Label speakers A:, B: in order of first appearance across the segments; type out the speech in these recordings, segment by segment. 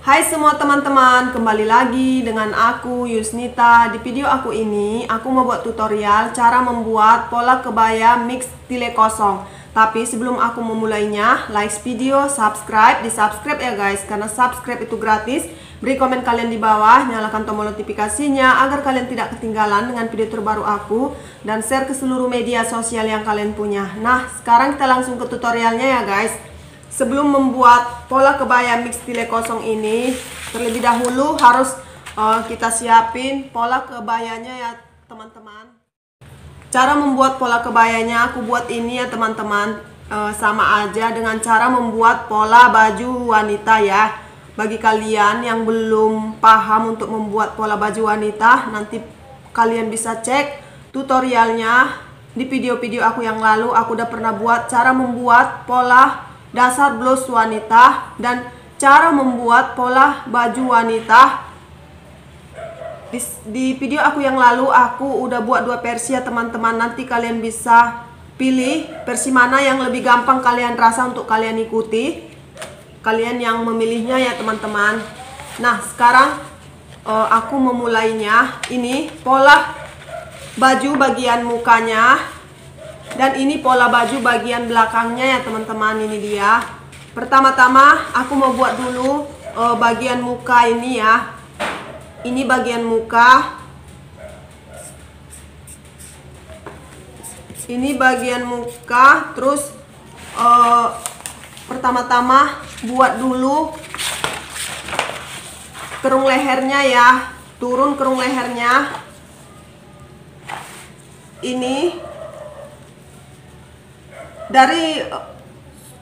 A: Hai semua teman-teman, kembali lagi dengan aku Yusnita. Di video aku ini, aku mau buat tutorial cara membuat pola kebaya mix tile kosong. Tapi sebelum aku memulainya, like video, subscribe, di subscribe ya guys, karena subscribe itu gratis. Beri komen kalian di bawah, nyalakan tombol notifikasinya agar kalian tidak ketinggalan dengan video terbaru aku, dan share ke seluruh media sosial yang kalian punya. Nah, sekarang kita langsung ke tutorialnya ya guys. Sebelum membuat pola kebaya mix tile kosong ini, terlebih dahulu harus kita siapin pola kebayanya ya teman-teman. Cara membuat pola kebayanya aku buat ini ya teman-teman, sama aja dengan cara membuat pola baju wanita ya. Bagi kalian yang belum paham untuk membuat pola baju wanita, nanti kalian bisa cek tutorialnya di video-video aku yang lalu. Aku udah pernah buat cara membuat pola dasar blus wanita dan cara membuat pola baju wanita. Di video aku yang lalu aku udah buat dua versi ya teman-teman. Nanti kalian bisa pilih versi mana yang lebih gampang kalian rasa untuk kalian ikuti. Kalian yang memilihnya ya teman-teman. Nah sekarang aku memulainya. Ini pola baju bagian mukanya, dan ini pola baju bagian belakangnya ya teman-teman. Ini dia. Pertama-tama aku mau buat dulu bagian muka ini ya. Ini bagian muka. Ini bagian muka. Terus pertama-tama buat dulu kerung lehernya ya. Turun kerung lehernya. Ini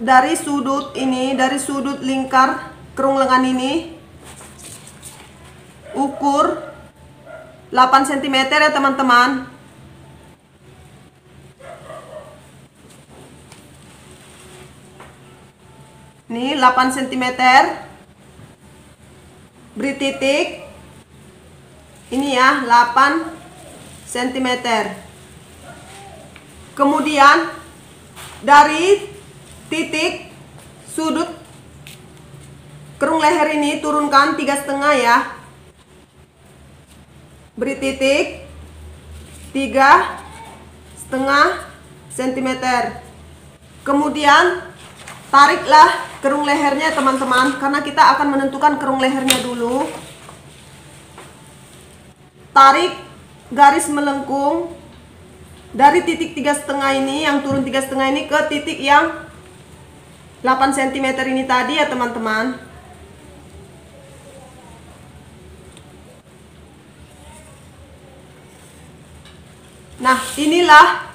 A: dari sudut ini, dari sudut lingkar kerung lengan ini, ukur 8 cm ya teman-teman. Ini 8 cm. Beri titik. Ini ya 8 cm. Kemudian dari titik sudut kerung leher ini turunkan 3,5 ya. Beri titik 3,5 cm. Kemudian tariklah kerung lehernya teman-teman, karena kita akan menentukan kerung lehernya dulu. Tarik garis melengkung dari titik 3,5 ini, yang turun 3,5 ini, ke titik yang 8 cm ini tadi ya teman-teman. Nah inilah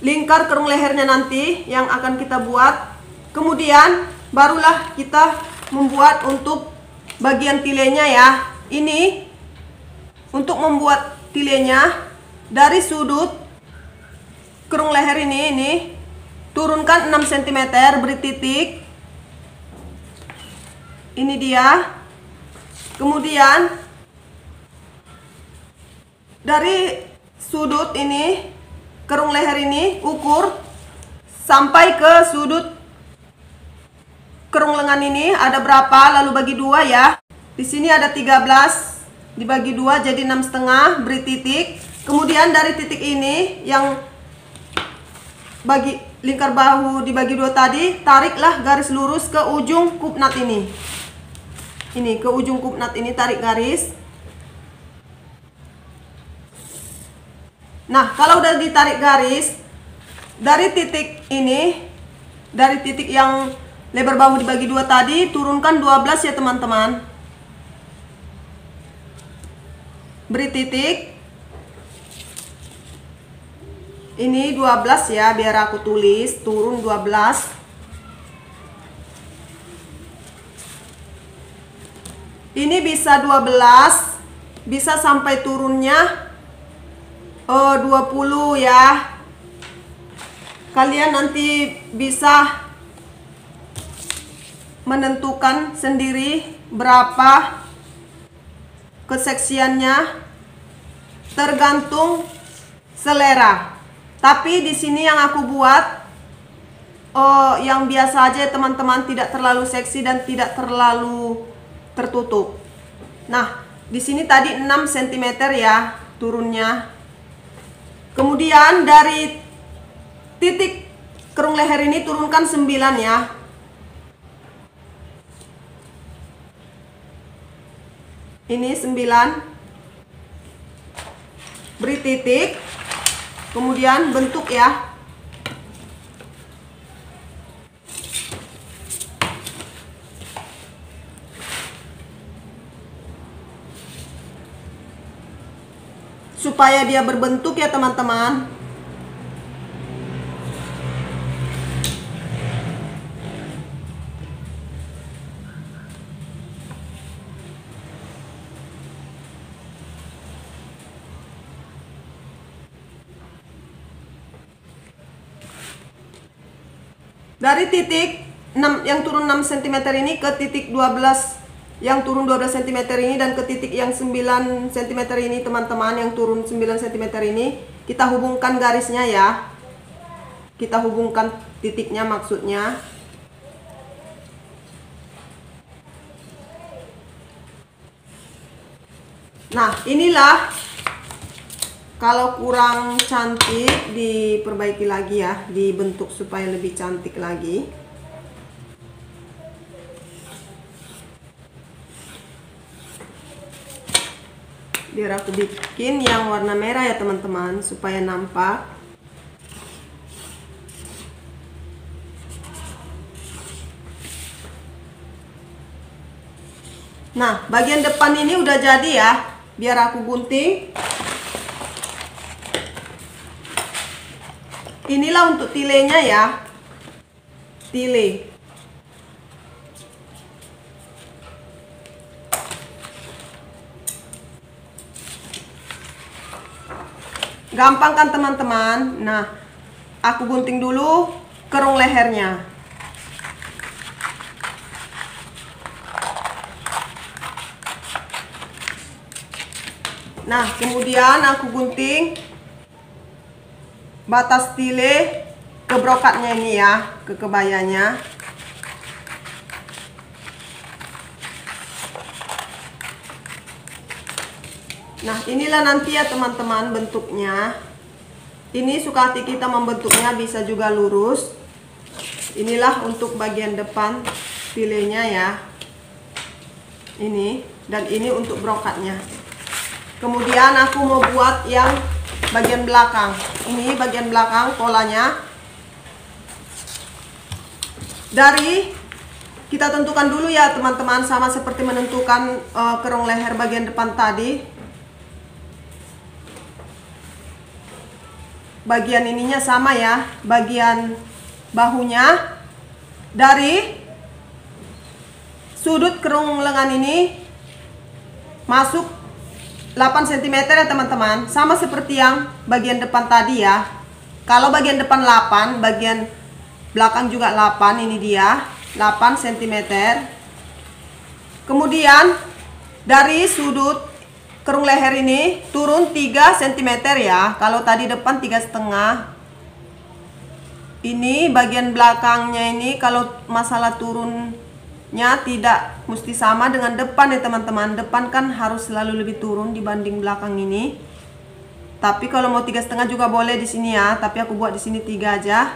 A: lingkar kerung lehernya nanti yang akan kita buat. Kemudian barulah kita membuat untuk bagian tilenya ya. Ini untuk membuat tilenya, dari sudut kerung leher ini turunkan 6 cm, beri titik. Ini dia. Kemudian dari sudut ini kerung leher ini ukur sampai ke sudut kerung lengan ini ada berapa, lalu bagi 2 ya. Di sini ada 13, dibagi 2 jadi 6,5, beri titik. Kemudian dari titik ini yang bagi lingkar bahu dibagi 2 tadi, tariklah garis lurus ke ujung kupnat ini. Ini ke ujung kupnat ini, tarik garis. Nah kalau udah ditarik garis, dari titik ini, dari titik yang lebar bahu dibagi 2 tadi, turunkan 12 ya teman-teman. Beri titik. Ini 12 ya, biar aku tulis, turun 12. Ini bisa 12, bisa sampai turunnya 20 ya. Kalian nanti bisa menentukan sendiri berapa keseksiannya, tergantung selera. Tapi di sini yang aku buat yang biasa aja teman-teman, tidak terlalu seksi dan tidak terlalu tertutup. Nah, di sini tadi 6 cm ya turunnya. Kemudian dari titik kerung leher ini turunkan 9 ya. Ini 9. Beri titik. Kemudian bentuk ya. Supaya dia berbentuk ya teman-teman. Dari titik 6 yang turun 6 cm ini ke titik 12 yang turun 12 cm ini dan ke titik yang 9 cm ini teman-teman, yang turun 9 cm ini kita hubungkan garisnya ya. Kita hubungkan titiknya maksudnya. Nah, inilah kalau kurang cantik diperbaiki lagi ya, dibentuk supaya lebih cantik lagi. Biar aku bikin yang warna merah ya teman-teman, supaya nampak. Nah, bagian depan ini udah jadi ya. Biar aku gunting. Inilah untuk tilenya ya. Tile. Gampang kan teman-teman? Nah, aku gunting dulu kerung lehernya. Nah, kemudian aku gunting batas tile ke brokatnya ini ya, ke kebayanya. Nah, inilah nanti ya teman-teman bentuknya. Ini suka hati kita membentuknya, bisa juga lurus. Inilah untuk bagian depan tilenya ya. Ini, dan ini untuk brokatnya. Kemudian aku mau buat yang bagian belakang. Ini bagian belakang polanya. Dari kita tentukan dulu ya teman-teman, sama seperti menentukan kerung leher bagian depan tadi. Bagian ininya sama ya, bagian bahunya dari sudut kerung lengan ini masuk 8 cm ya teman-teman, sama seperti yang bagian depan tadi ya. Kalau bagian depan 8, bagian belakang juga 8, ini dia 8 cm. Kemudian dari sudut kerung leher ini turun 3 cm ya. Kalau tadi depan 3,5. Ini bagian belakangnya ini kalau masalah turunnya tidak mesti sama dengan depan ya teman-teman. Depan kan harus selalu lebih turun dibanding belakang ini. Tapi kalau mau 3,5 juga boleh di sini ya. Tapi aku buat di sini 3 aja.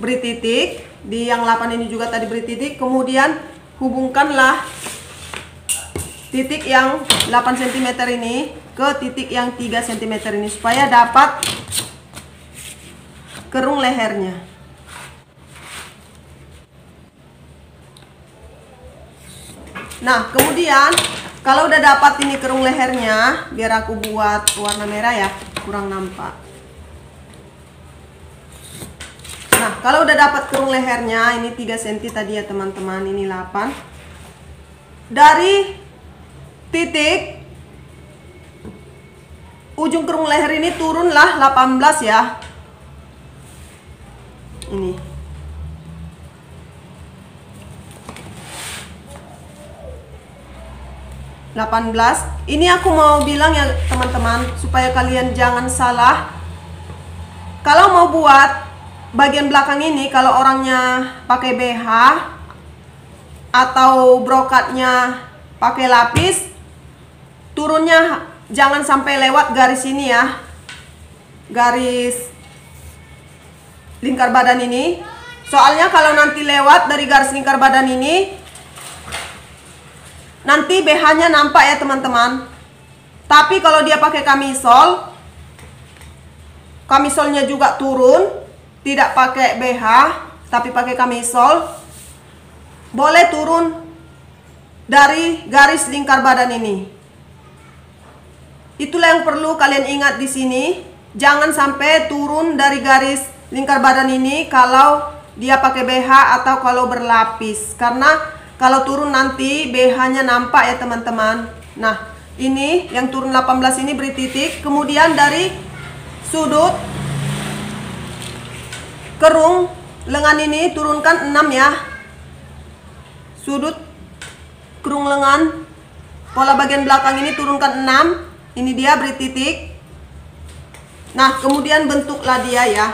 A: Beri titik di yang 8 ini juga tadi beri titik. Kemudian hubungkanlah titik yang 8 cm ini ke titik yang 3 cm ini supaya dapat kerung lehernya. Nah, kemudian kalau udah dapat ini kerung lehernya, biar aku buat warna merah ya, kurang nampak. Nah, kalau udah dapat kerung lehernya, ini 3 cm tadi ya teman-teman, ini 8. Dari titik ujung kerung leher ini turunlah 18 ya. Ini 18. Ini aku mau bilang ya teman-teman, supaya kalian jangan salah. Kalau mau buat bagian belakang ini, kalau orangnya pakai BH atau brokatnya pakai lapis. Turunnya jangan sampai lewat garis ini ya, garis lingkar badan ini. Soalnya kalau nanti lewat dari garis lingkar badan ini, nanti BH-nya nampak ya teman-teman. Tapi kalau dia pakai kamisol, kamisolnya juga turun, tidak pakai BH tapi pakai kamisol, boleh turun dari garis lingkar badan ini. Itulah yang perlu kalian ingat di sini. Jangan sampai turun dari garis lingkar badan ini kalau dia pakai BH atau kalau berlapis. Karena kalau turun nanti BH-nya nampak ya teman-teman. Nah, ini yang turun 18 ini beri titik. Kemudian dari sudut kerung lengan ini turunkan 6 ya. Sudut kerung lengan pola bagian belakang ini turunkan 6. Ini dia beri titik. Nah, kemudian bentuklah dia ya.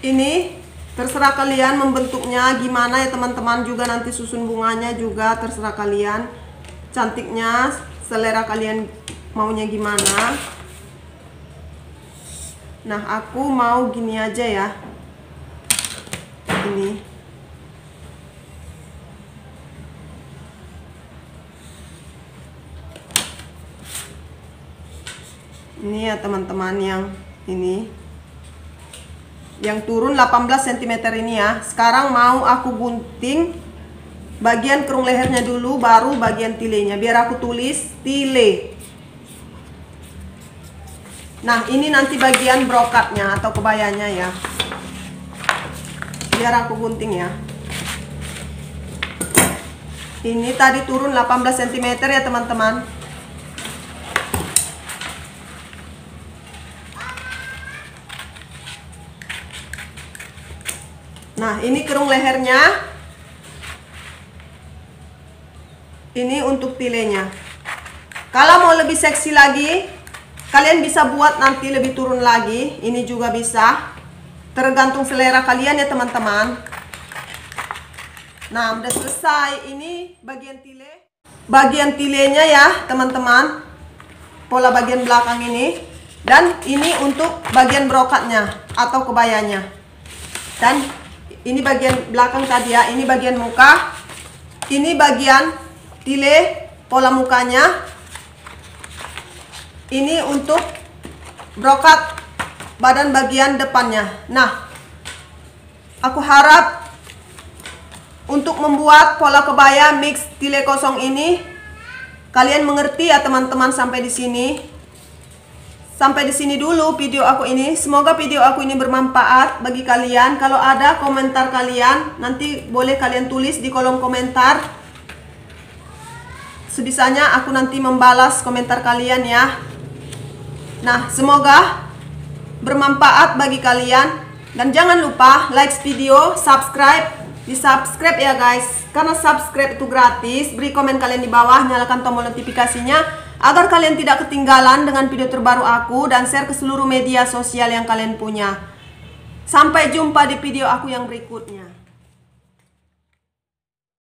A: Ini terserah kalian membentuknya gimana ya teman-teman. Juga nanti susun bunganya juga terserah kalian. Cantiknya selera kalian maunya gimana. Nah, aku mau gini aja ya. Ini ya teman-teman, yang ini yang turun 18 cm ini ya. Sekarang mau aku gunting bagian kerung lehernya dulu, baru bagian tilenya. Biar aku tulis tile. Nah, ini nanti bagian brokatnya atau kebayanya ya. Biar aku gunting ya. Ini tadi turun 18 cm ya teman-teman. Nah, ini kerung lehernya. Ini untuk tilenya. Kalau mau lebih seksi lagi, kalian bisa buat nanti lebih turun lagi. Ini juga bisa. Tergantung selera kalian ya teman-teman. Nah, udah selesai. Ini bagian tile. Bagian tilenya ya teman-teman. Pola bagian belakang ini. Dan ini untuk bagian brokatnya atau kebayanya. Dan ini bagian belakang tadi ya. Ini bagian muka. Ini bagian tile pola mukanya. Ini untuk brokat badan bagian depannya. Nah, aku harap untuk membuat pola kebaya mix tile kosong ini kalian mengerti ya teman-teman sampai di sini. Sampai di sini dulu video aku ini. Semoga video aku ini bermanfaat bagi kalian. Kalau ada komentar kalian, nanti boleh kalian tulis di kolom komentar. Sebisanya aku nanti membalas komentar kalian ya. Nah, semoga bermanfaat bagi kalian. Dan jangan lupa like video, subscribe. Di subscribe ya guys. Karena subscribe itu gratis. Beri komen kalian di bawah, nyalakan tombol notifikasinya agar kalian tidak ketinggalan dengan video terbaru aku. Dan share ke seluruh media sosial yang kalian punya. Sampai jumpa di video aku yang berikutnya.